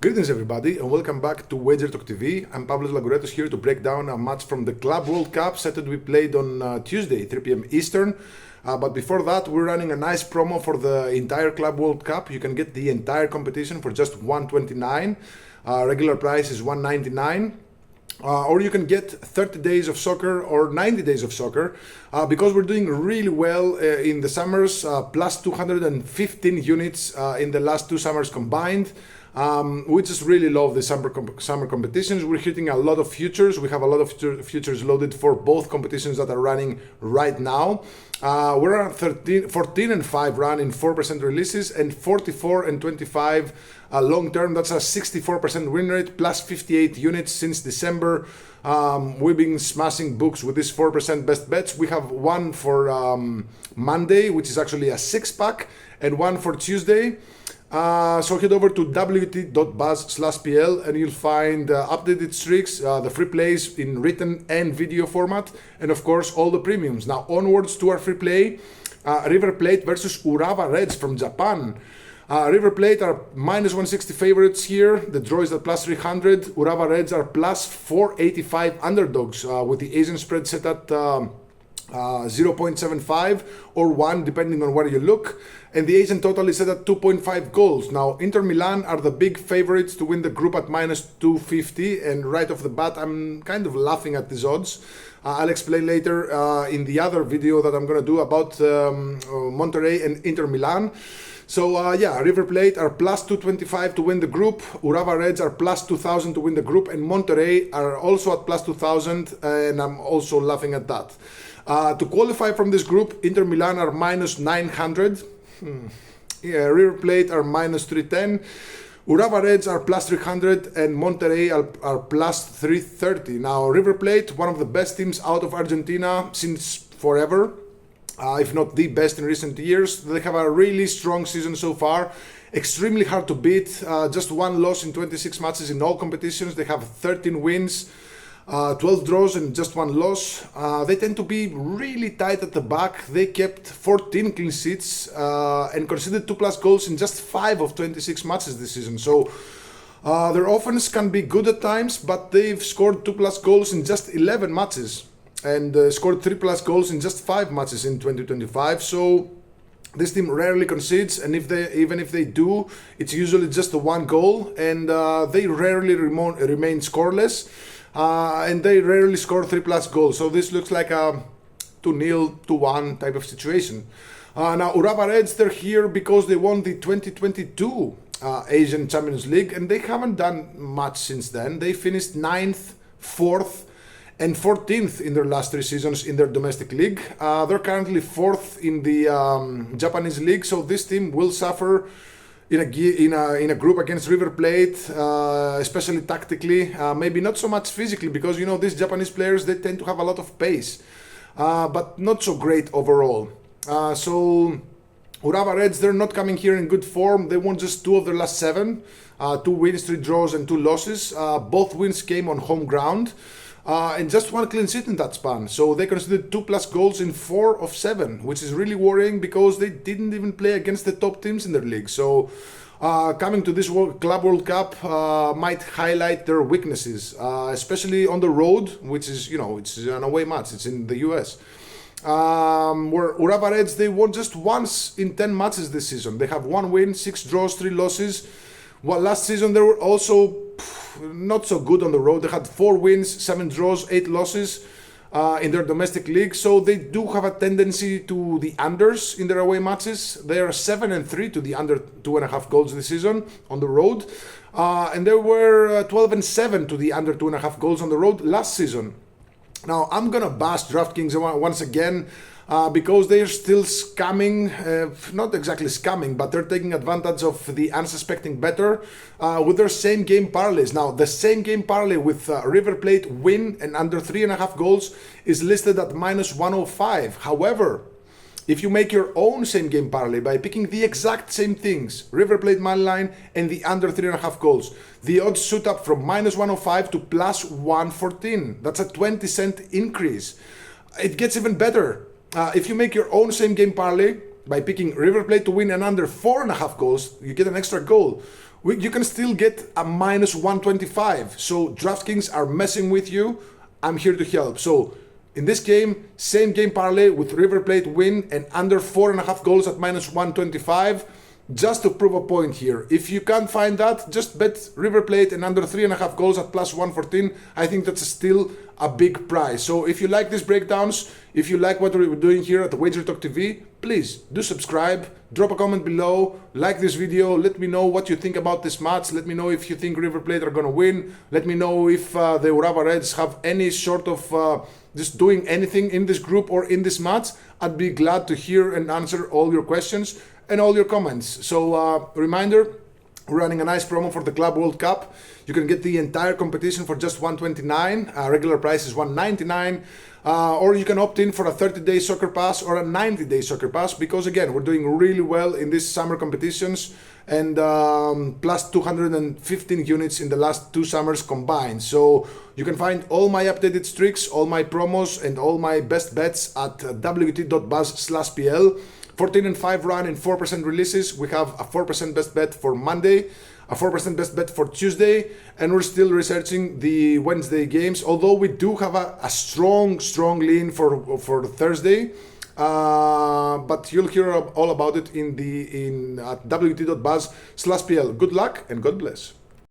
Greetings everybody and welcome back to Wager Talk TV. I'm Pavlos Laguretos here to break down a match from the Club World Cup set to be played on Tuesday, 3 p.m. Eastern. But before that, we're running a nice promo for the entire Club World Cup. You can get the entire competition for just $129. Regular price is $199. Or you can get 30 days of soccer or 90 days of soccer because we're doing really well in the summers, plus 215 units in the last two summers combined. We just really love the summer competitions. We're hitting a lot of futures. We have a lot of futures loaded for both competitions that are running right now. We're on 14-5 run in 4% releases and 44-25 long term. That's a 64% win rate plus 58 units since December. We've been smashing books with these 4% best bets. We have one for Monday, which is actually a 6-pack, and one for Tuesday. So head over to wt.buzz/pl and you'll find updated streaks, the free plays in written and video format, and of course all the premiums. Now onwards to our free play, River Plate versus Urawa Reds from Japan. River Plate are minus 160 favorites here. The draw is at plus 300. Urawa Reds are plus 485 underdogs with the Asian spread set at 0.75 or 1 depending on where you look, and the Asian total is set at 2.5 goals. Now Inter Milan are the big favorites to win the group at minus 250, and right off the bat I'm kind of laughing at these odds. I'll explain later in the other video that I'm gonna do about Monterrey and Inter Milan. So yeah, River Plate are plus 225 to win the group, Urawa Reds are plus 2000 to win the group, and Monterrey are also at plus 2000, and I'm also laughing at that. To qualify from this group, Inter Milan are minus 900, River Plate are minus 310, Urawa Reds are plus 300, and Monterrey are plus 330. Now River Plate, one of the best teams out of Argentina since forever, if not the best in recent years. They have a really strong season so far, extremely hard to beat, just one loss in 26 matches in all competitions. They have 13 wins, 12 draws and just one loss. They tend to be really tight at the back. They kept 14 clean sheets and conceded 2+ goals in just 5 of 26 matches this season. So their offense can be good at times, but they've scored 2+ goals in just 11 matches and scored 3+ goals in just 5 matches in 2025. So this team rarely concedes, and even if they do, it's usually just the one goal, and they rarely remain scoreless. And they rarely score 3+ goals, so this looks like a 2-0, 2-1 type of situation. Now Urawa Reds, they're here because they won the 2022 Asian Champions League, and they haven't done much since then. They finished 9th, 4th, and 14th in their last 3 seasons in their domestic league. They're currently 4th in the Japanese league, so this team will suffer in a group against River Plate, especially tactically, maybe not so much physically, because you know these Japanese players, they tend to have a lot of pace, but not so great overall. So Urawa Reds, they're not coming here in good form. They won just 2 of their last 7, 2 wins, 3 draws and 2 losses. Both wins came on home ground. And just 1 clean sheet in that span. So they conceded 2+ goals in 4 of 7, which is really worrying because they didn't even play against the top teams in their league. So coming to this Club World Cup might highlight their weaknesses, especially on the road, which is, you know, it's an away match. It's in the US. Where Urawa Reds, they won just once in 10 matches this season. They have 1 win, 6 draws, 3 losses. Well, last season they were also not so good on the road. They had 4 wins, 7 draws, 8 losses in their domestic league. So they do have a tendency to the unders in their away matches. They are 7-3 to the under 2.5 goals this season on the road. And they were 12-7 to the under 2.5 goals on the road last season. Now, I'm going to bash DraftKings once again because they're still scamming, not exactly scamming, but they're taking advantage of the unsuspecting bettor with their same game parlays. Now, the same game parlay with River Plate win and under 3.5 goals is listed at minus 105. However, if you make your own same game parlay by picking the exact same things, River Plate Moneyline and the under 3.5 goals, the odds shoot up from minus 105 to plus 114. That's a 20-cent increase. It gets even better. If you make your own same game parlay by picking River Plate to win and under 4.5 goals, you get an extra goal. you can still get a minus 125. So DraftKings are messing with you. I'm here to help. So in this game, same game parlay with River Plate win and under 4.5 goals at minus 125. Just to prove a point here. If you can't find that, just bet River Plate and under 3.5 goals at plus 114. I think that's still a big price. So if you like these breakdowns, if you like what we're doing here at the Wager Talk TV, please do subscribe, drop a comment below, like this video, let me know what you think about this match, let me know if you think River Plate are gonna win, let me know if the Urawa Reds have any sort of just doing anything in this group or in this match. I'd be glad to hear and answer all your questions and all your comments. So reminder, we're running a nice promo for the Club World Cup. You can get the entire competition for just $129. Regular price is $199. Or you can opt in for a 30-day soccer pass or a 90-day soccer pass, because again, we're doing really well in these summer competitions, and plus 215 units in the last 2 summers combined. So you can find all my updated streaks, all my promos, and all my best bets at wt.buzz/pl. 14-5 run and 4% releases. We have a 4% best bet for Monday, a 4% best bet for Tuesday, and we're still researching the Wednesday games, although we do have a strong lean for Thursday. But you'll hear all about it at wt.buzz/pl. Good luck and God bless.